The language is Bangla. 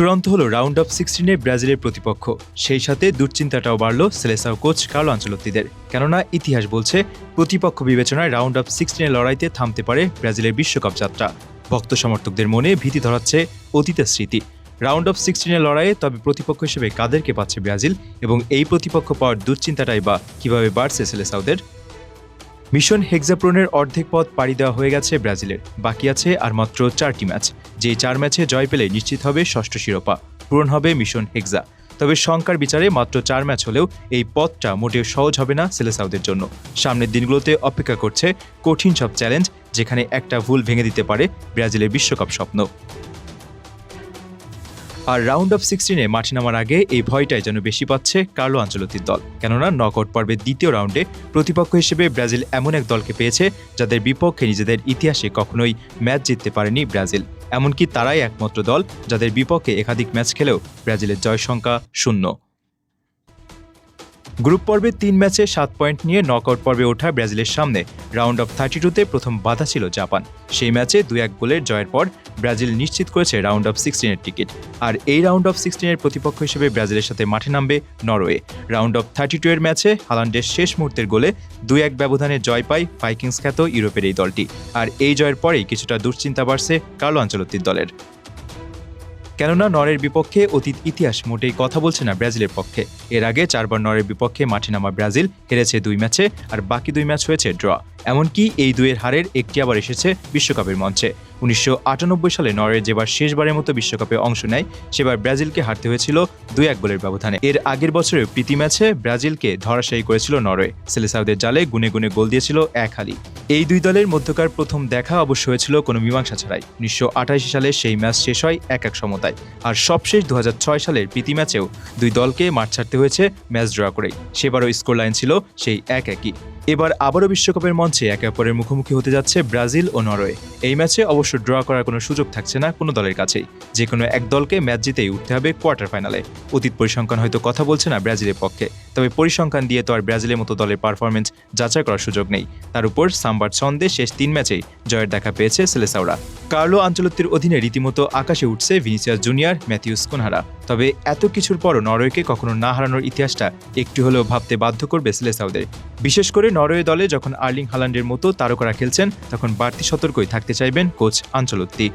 চূড়ান্ত হলো রাউন্ড অফ 16-এ ব্রাজিলের প্রতিপক্ষ। সেই সাথে দুশ্চিন্তাটাও বাড়ল সেলেসাও কোচ কার্লো আনচেলত্তিদের। কেননা ইতিহাস বলছে প্রতিপক্ষ বিবেচনায় রাউন্ড অফ 16-এর লড়াইতে থামতে পারে ব্রাজিলের বিশ্বকাপ যাত্রা। ভক্ত সমর্থকদের মনে ভীতি ধরাচ্ছে অতীতের স্মৃতি। রাউন্ড অফ 16-এর লড়াইয়ে তবে প্রতিপক্ষ হিসেবে কাদেরকে পাচ্ছে ব্রাজিল এবং এই প্রতিপক্ষ পাওয়ার দুশ্চিন্তাটাই বা কীভাবে বাড়ছে সেলেসাওদের? মিশন হেক্সাপ্রনের অর্ধেক পথ পাড়ি দেওয়া হয়ে গেছে ব্রাজিলের। বাকি আছে আর মাত্র 4টি ম্যাচ। যেই 4 ম্যাচে জয় পেলে নিশ্চিত হবে ষষ্ঠ শিরোপা, পূরণ হবে মিশন হেক্সা। তবে সংখ্যার বিচারে মাত্র 4 ম্যাচ হলেও এই পথটা মোটেও সহজ হবে না সেলেসাওদের জন্য। সামনের দিনগুলোতে অপেক্ষা করছে কঠিন সব চ্যালেঞ্জ, যেখানে একটা ভুল ভেঙে দিতে পারে ব্রাজিলের বিশ্বকাপ স্বপ্ন। আর রাউন্ড অফ 16-এ মাঠে নামার আগে এই ভয়টাই যেন বেশি পাচ্ছে কার্লো আনচেলত্তির দল। কেননা নকআউট পর্বের দ্বিতীয় রাউন্ডে প্রতিপক্ষ হিসেবে ব্রাজিল এমন এক দলকে পেয়েছে যাদের বিপক্ষে নিজেদের ইতিহাসে কখনোই ম্যাচ জিততে পারেনি ব্রাজিল। এমনকি তারাই একমাত্র দল যাদের বিপক্ষে একাধিক ম্যাচ খেলেও ব্রাজিলের জয় সংখ্যা 0। গ্রুপ পর্বে 3 ম্যাচে 7 পয়েন্ট নিয়ে নকআউট পর্বে ওঠা ব্রাজিলের সামনে রাউন্ড অফ 32-তে প্রথম বাধা ছিল জাপান। সেই ম্যাচে 2-1 গোলের জয়ের পর ব্রাজিল নিশ্চিত করেছে রাউন্ড অফ 16-এর টিকিট। আর এই রাউন্ড অফ 16-এর প্রতিপক্ষ হিসেবে ব্রাজিলের সাথে মাঠে নামবে নরওয়ে। রাউন্ড অফ 32-এর ম্যাচে হালান্ডের শেষ মুহূর্তের গোলে 2-1 ব্যবধানে জয় পায় ভাইকিংস খ্যাত ইউরোপের এই দলটি। আর এই জয়ের পরেই কিছুটা দুশ্চিন্তা বাড়ছে কার্লো আনচেলত্তির দলের। কেননা নরের বিপক্ষে অতীত ইতিহাস মোটেই কথা বলছে না ব্রাজিলের পক্ষে। এর আগে 4 বার নরের বিপক্ষে মাঠে নামা ব্রাজিল হেরেছে 2 ম্যাচে, আর বাকি 2 ম্যাচ হয়েছে ড্র। এমনকি এই দুইয়ের হারের একটি আবার এসেছে বিশ্বকাপের মঞ্চে। 1998 সালে নরওয়ে যেবার শেষবারের মতো বিশ্বকাপে অংশ নেয়, সেবার ব্রাজিলকে হারতে হয়েছিল 2-1 গোলের ব্যবধানে। এর আগের বছরের প্রীতি ম্যাচে ব্রাজিলকে ধরাশায়ী করেছিল নরওয়ে। সেলেসাওদের জালে গুনে গুনে গোল দিয়েছিল 1 হালি। এই দুই দলের মধ্যকার প্রথম দেখা অবশ্য হয়েছিল কোনো মীমাংসা ছাড়াই। 1988 সালে সেই ম্যাচ শেষ হয় 1-1 সমতায়। আর সবশেষ 2006 সালের প্রীতি ম্যাচেও দুই দলকে মাঠ ছাড়তে হয়েছে ম্যাচ ড্র করেই। সেবারও স্কোর লাইন ছিল সেই 1-1ই। এবার আবারও বিশ্বকাপের মঞ্চে একে অপরের মুখোমুখি হতে যাচ্ছে ব্রাজিল ও নরওয়ে। এই ম্যাচে অবশ্য ড্র করার কোনো সুযোগ থাকছে না কোনো দলের কাছেই। যে কোনো এক দলকে ম্যাচ জিতেই উঠতে হবে কোয়ার্টার ফাইনালে। অতীত পরিসংখ্যান হয়তো কথা বলছে না ব্রাজিলের পক্ষে, তবে পরিসংখ্যান দিয়ে তো আর ব্রাজিলের মতো দলের পারফরমেন্স যাচাই করার সুযোগ নেই। তার উপর সাম্বার ছন্দে শেষ 3 ম্যাচেই জয়ের দেখা পেয়েছে সেলেসাওরা। কার্লো আনচেলত্তির অধীনে রীতিমতো আকাশে উঠছে ভিনিসিয়াস জুনিয়র, ম্যাথিউস কুনহারা। তবে এত কিছুর পরও নরওয়েকে কখনো না হারানোর ইতিহাসটা একটু হলেও ভাবতে বাধ্য করবে সেলেসাওদের। বিশেষ করে নরওয়ে দলে যখন আর্লিং হালান্ডের মতো তারকারা খেলছেন, তখন বাড়তি সতর্কই থাকতে চাইবেন কোচ আনচেলত্তি।